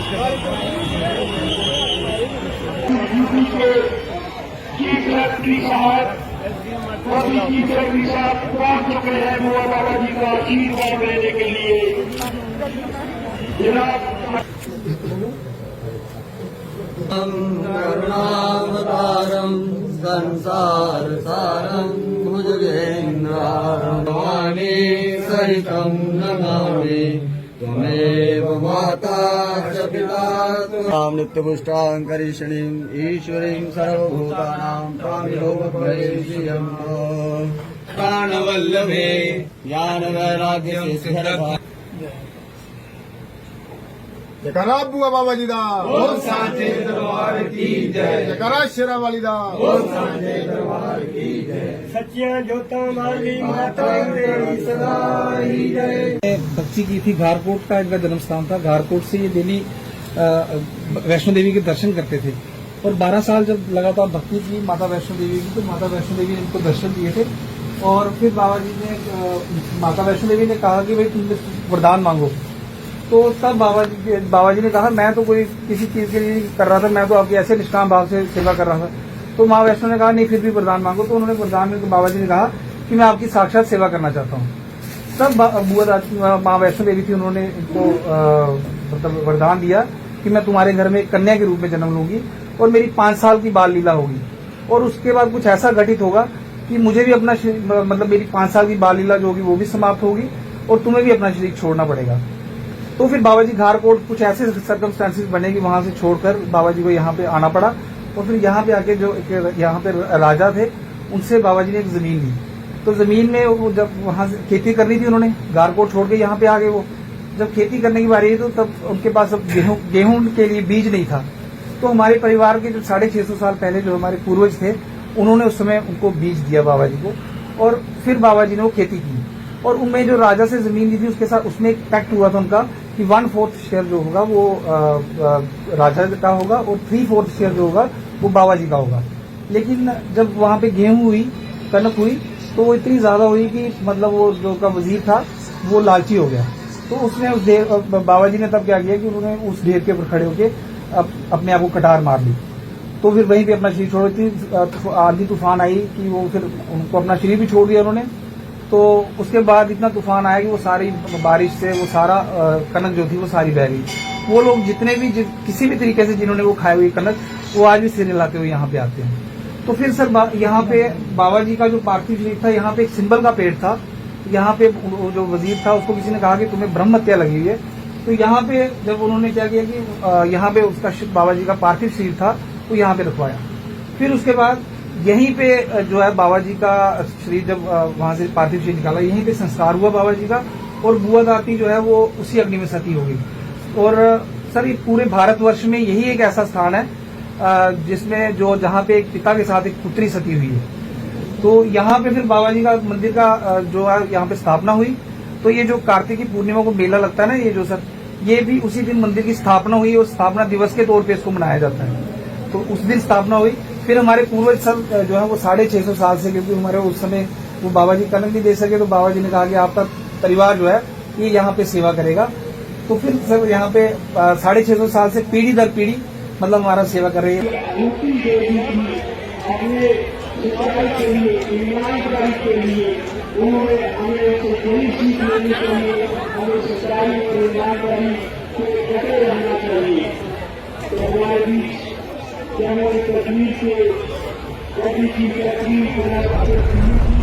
Chief secretary साहब पहुंच चुके हैं बुआ बाबा जी का आशीर्वाद लेने के लिए। जनाब करुणावतारं संसार सारं भुजगेन्द्रहारं भवानी सहितं नमामि त्वमेव माता च पिता त्वां नित्यपुष्टां करिष्णीं ईश्वरीं सर्वभूतानां त्वामिलोकभयेष्यं प्राणवल्लभे ज्ञानवैराग्य सिद्धिर्भा। जयकारा बुआ बाबा जी दा, बोल सांचे दरबार की जय। जयकारा शेरा वाली दा, बोल सांचे दरबार की जय। सच्चियां जोतां वाली माता तेरी सदा ही जय। भक्ति की थी। घारकोट का इनका जन्म स्थान था। घारकोट से ये डेली वैष्णो देवी के दर्शन करते थे और 12 साल जब लगातार भक्ति की माता वैष्णो देवी की, तो माता वैष्णो देवी ने इनको दर्शन दिए थे। और फिर बाबा जी ने माता वैष्णो देवी ने कहा कि भाई तुम वरदान मांगो। तो तब बाबा जी ने कहा मैं तो कोई किसी चीज के लिए कर रहा था, मैं तो आपके ऐसे निष्काम भाव से सेवा कर रहा था। तो माँ वैष्णो ने कहा नहीं फिर भी वरदान मांगो। तो उन्होंने वरदान में बाबा जी ने कहा कि मैं आपकी साक्षात सेवा करना चाहता हूँ। तब माँ वैष्णो देवी थी, उन्होंने इनको मतलब वरदान दिया कि मैं तुम्हारे घर में कन्या के रूप में जन्म लूंगी और मेरी 5 साल की बाल लीला होगी। और उसके बाद कुछ ऐसा घटित होगा कि मुझे भी अपना मतलब मेरी 5 साल की बाल लीला जो होगी वो भी समाप्त होगी और तुम्हें भी अपना शरीर छोड़ना पड़ेगा। तो फिर बाबा जी घारकोट कुछ ऐसे सर्कमस्टांसेस बने कि वहां से छोड़कर बाबा जी को यहाँ पे आना पड़ा। और फिर यहाँ पे आके जो यहाँ पे राजा थे उनसे बाबा जी ने एक जमीन ली। तो जमीन में वो जब वहां से खेती करनी थी, उन्होंने घारकोट छोड़ के यहाँ पे आ गए। वो जब खेती करने की बारी आई तो तब उनके पास अब गेहूं के लिए बीज नहीं था। तो हमारे परिवार के जो 650 साल पहले जो हमारे पूर्वज थे उन्होंने उस समय उनको बीज दिया बाबा जी को। और फिर बाबा जी ने वो खेती की और उनमें जो राजा से जमीन दी थी उसके साथ उसमें एक पैक्ट हुआ था उनका कि 1/4 शेयर जो होगा वो राजा का होगा और 3/4 शेयर जो होगा वो बाबा जी का होगा। लेकिन जब वहां पे गेहूं हुई, कनक हुई, तो वो इतनी ज्यादा हुई कि मतलब वो जो का वजीर था वो लालची हो गया। तो उसने उस बाबा जी ने तब क्या किया कि उन्होंने उस ढेर के ऊपर खड़े होकर अपने आप को कटार मार ली। तो फिर वहीं पे अपना शरीर छोड़ दी। आंधी तूफान आई कि वो फिर उनको अपना शरीर भी छोड़ दिया उन्होंने। तो उसके बाद इतना तूफान आया कि वो सारी बारिश से वो सारा कनक जो थी वो सारी बह गई। वो लोग जितने भी किसी भी तरीके से जिन्होंने वो खाई हुई कनक वो आज भी सिर हिलाते हुए यहाँ पे आते हैं। तो फिर सर यहाँ पे बाबा जी का जो पार्थिव शरीर था, यहाँ पे एक सिंबल का पेड़ था। यहाँ पे जो वजीर था उसको किसी ने कहा कि तुम्हें ब्रह्म हत्या लगी हुई है। तो यहाँ पे जब उन्होंने क्या किया कि यहाँ पे उसका बाबा जी का पार्थिव शरीर था वो यहाँ पे रखवाया। फिर उसके बाद यहीं पे जो है बाबा जी का शरीर जब वहां से पार्थिव शरीर निकाला, यहीं पे संस्कार हुआ बाबा जी का। और बुआ दाती जो है वो उसी अग्नि में सती हो गई। और सर ये पूरे भारतवर्ष में यही एक ऐसा स्थान है जिसमें जहाँ पे एक पिता के साथ एक पुत्री सती हुई है। तो यहाँ पे फिर बाबा जी का मंदिर का जो है यहाँ पे स्थापना हुई। तो ये जो कार्तिकी पूर्णिमा को मेला लगता है ना, ये जो सर ये भी उसी दिन मंदिर की स्थापना हुई और स्थापना दिवस के तौर पे इसको मनाया जाता है। तो उस दिन स्थापना हुई। फिर हमारे पूर्वज सब जो है वो 650 साल से, क्योंकि हमारे उस समय वो बाबा जी कनक नहीं दे सके, तो बाबा जी ने कहा कि आपका परिवार जो है ये यहाँ पे सेवा करेगा। तो फिर सर यहाँ पे 650 साल से पीढ़ी दर पीढ़ी मतलब हमारा सेवा कर रही हमारी तकलीफ से कभी की तकलीफ